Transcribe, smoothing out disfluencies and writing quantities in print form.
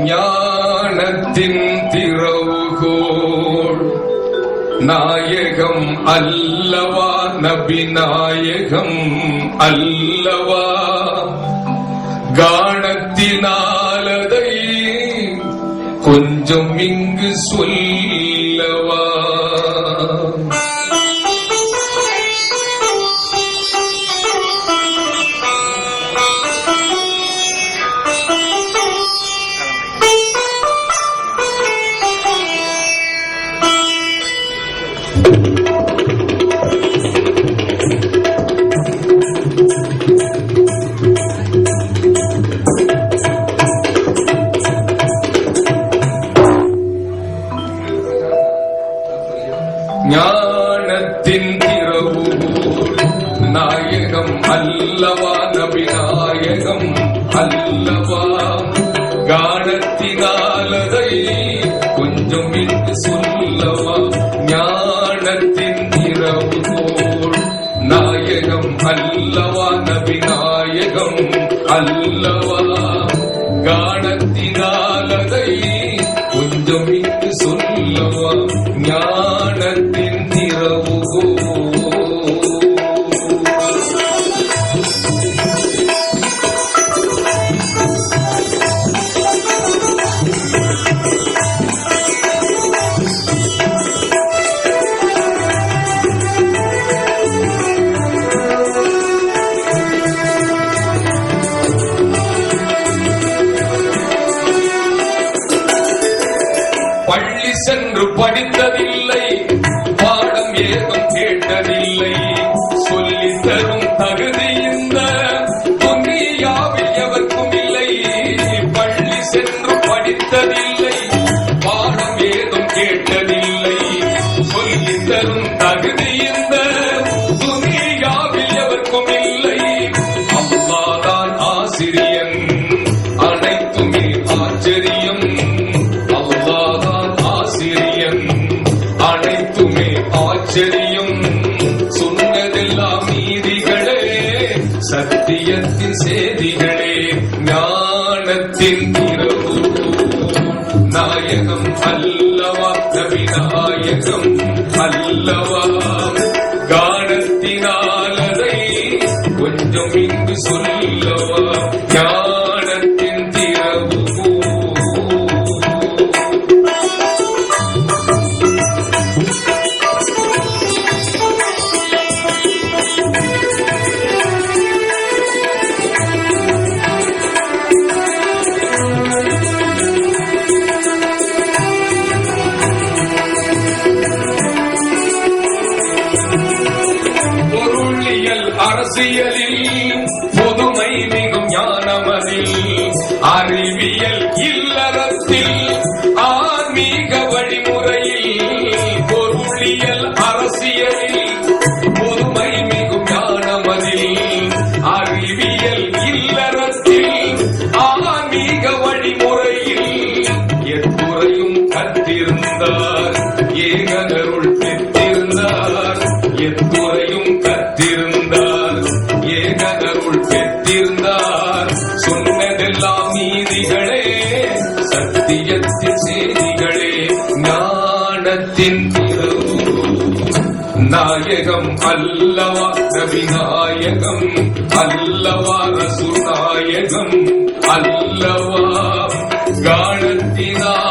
ஞானத்தின் திறவுகோள் நாயகம் அல்லவா, நபி நாயகம் அல்லவா, கானத்தினாலதை கொஞ்சம் இங்கு சொல்லவா. ஞானத்தின் திறவுகோள் நாயகம் அல்லவா, நபி நாயகம் அல்லவா, கானத்தினாலதை கொஞ்சம் இங்கு சொல்லவா. ஞானத்தின் திறவுகோள் நாயகம் அல்லவா, நபி நாயகம் அல்லவா, கானத்தினாலதை கொஞ்சம் இங்கு சொல்லவா. ஞானத்தின் திறவுகோள் பள்ளி சென்று படித்ததில்லை, பாடம் ஏதும் கேட்டதில்லை, சொல்லித் தரும் தகுதி இந்த துன்யாவில் எவர்க்கும் இல்லை. பள்ளி சென்று படித்ததில்லை, பாடம் ஏதும் கேட்டதில்லை, சொல்லித் தரும் தகுதி இந்த துன்யாவில் எவர்க்கும் இல்லை. அல்லாஹ்தான் ஆசிரியன், அனைத்துமே ஆச்சரியம். அனைத்துமே ஆச்சரியம், சொன்னதெல்லாம் நீதிகளே, சத்தியத்தின் செய்திகளே. ஞானத்தின் திறவுகோள் நாயகம் அல்லவா, நபி நாயகம் அல்லவா, கானத்தினாலதை கொஞ்சம் இங்கு சொல்லவா. ஞானத்தின் திறவுகோள் அரசியலில் பொதுமை மிகும் ஞானமதில், அறிவியல் இல்லறத்தில் ஆன்மீக வழிமுறையில், பொருளியல் அரசியலில் பொதுமை மிகும் ஞானமதில், அறிவியல் இல்லறத்தில் ஆன்மீக வழிமுறையில், எத்துறையும் கற்றிருந்தார், ஏகனருள் பெற்றிருந்தார், எத்துறையும் கற்றிருந்தார், ஏகனருள் பெற்றிருந்தார், சொன்னதெல்லாம் நீதிகளே, சத்தியத்தின் செய்திகளே. ஞானத்தின் திறவுகோள் நாயகம் அல்லவா, நபி நாயகம் அல்லவா, ரசூல் நாயகம் அல்லவா, கானத்தினாலதை